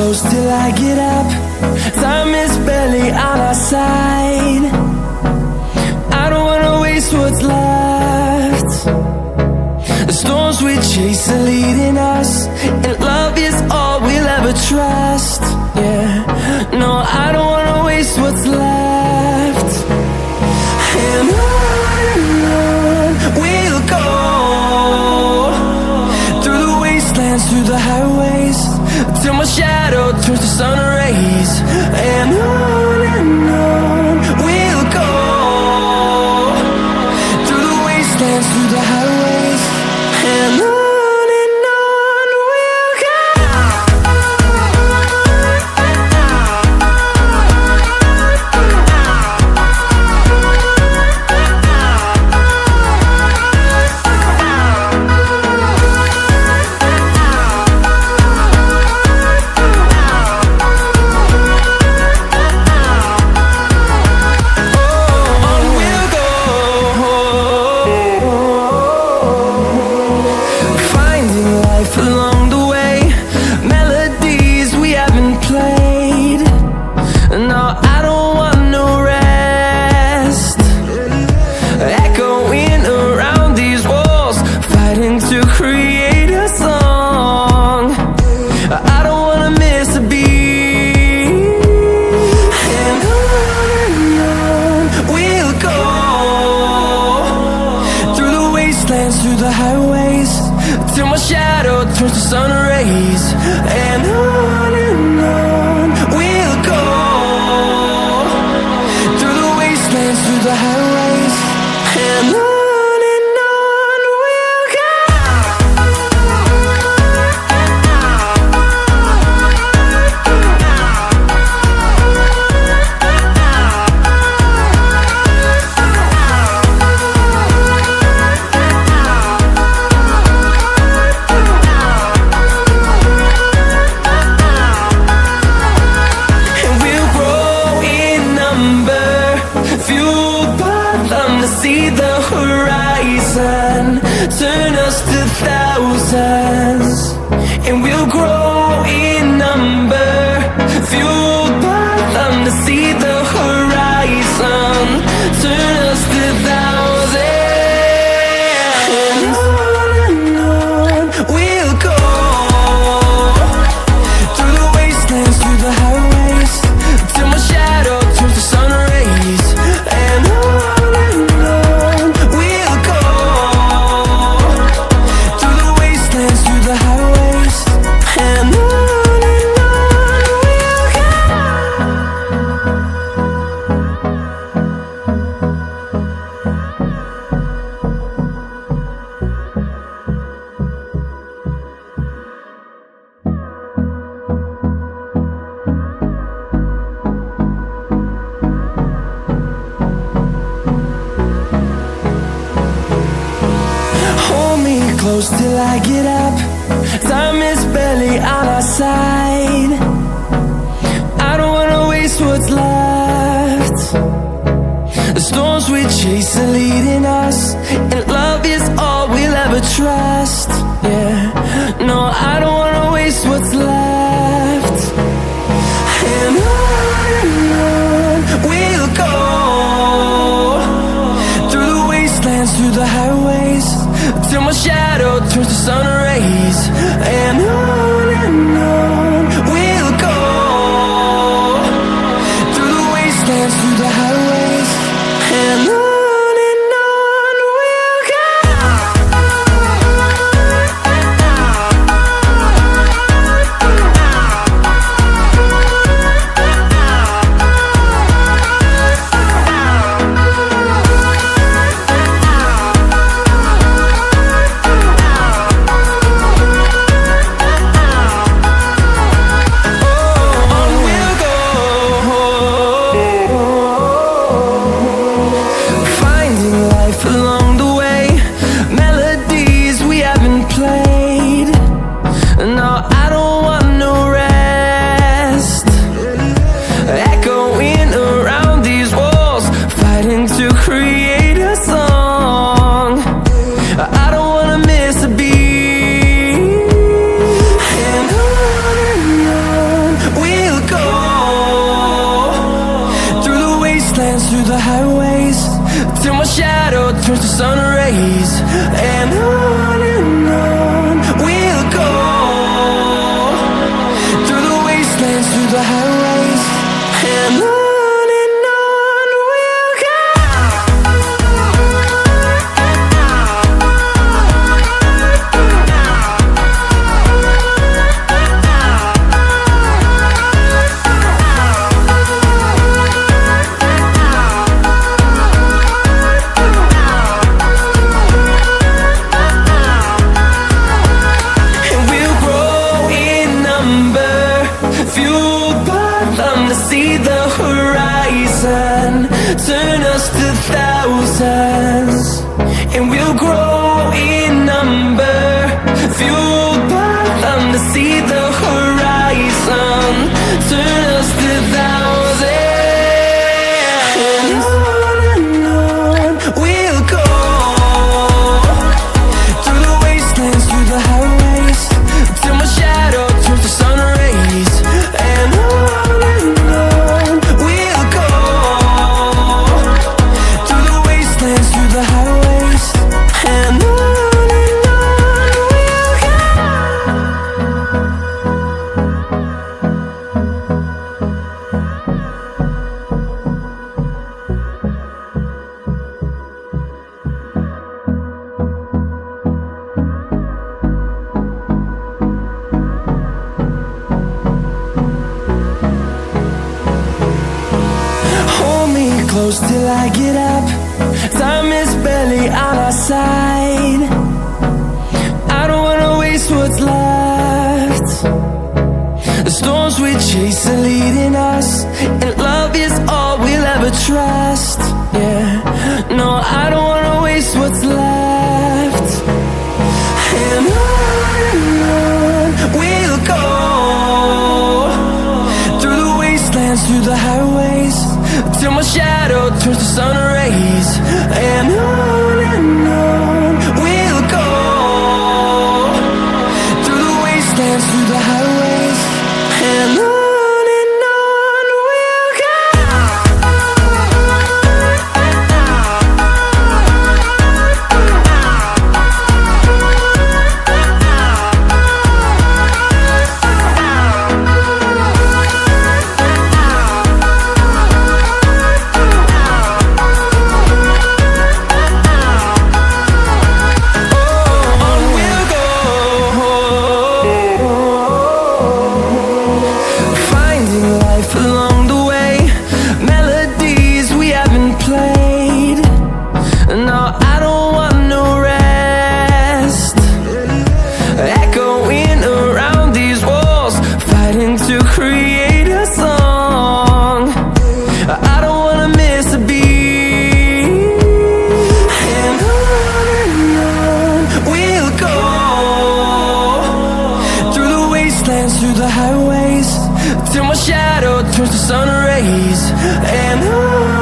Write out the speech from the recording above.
close till I get up. Time is barely on our side. I don't wanna waste what's left. The storms we chase are leading us, and love is all we'll ever trust. Yeah, no, I don't wanna waste what's left. And on we'll go, through the wastelands, through the highways, till my shadow turns to sun rays. And on we'll go, through the wastelands, through the highways, and on. Through the highways, till my shadow turns to sun rays. And on we'll go, through the wastelands, through the highways, and on. See the horizon turn us to thousands, and we'll grow in number, fueled by them. To see the horizon turn us to thousands, and on we'll go, through the wastelands, through the highways, till my shadow turns to sun rays. And on close till I get up. Time is barely on our side. I don't wanna waste what's left. The storms we chase are leading us, and love is all we'll ever trust. Yeah, no, I don't wanna waste what's left. And on we'll go, through the wastelands, through the highways, till my shadow turns to sun rays. And on we'll go, through the wastelands, through the highways, and on. wastelands, through the highways, till my shadow turns to sun rays. And on we'll go, through the wastelands, through the highways, and on we'll go. Fueled by them to see the horizon, turn us to thousands, and we'll grow in number. Fueled by them to see the horizon, turn us to thousands, and on we'll go, through the wastelands, through the highways, till my shadow turns to sun rays. And on we'll go, through the wastelands, through the highways, and on we'll go. Hold me close till I get up. Time is barely on our side. I don't wanna waste what's left. The storms we chase are leading us, and love is all we'll ever trust. Yeah, no, I don't wanna waste what's left. And on we'll go, through the wastelands, through the highways, till my shadow turns to sun rays. And on we'll go, through the wastelands, through the highways, and on we'll go. Along the way, melodies we haven't played. No, I don't want no rest. Echoing around these walls, fighting to create a song. I don't wanna miss a beat. And on we'll go, through the wastelands, through the highways, till my shadow turns to sun rays. And on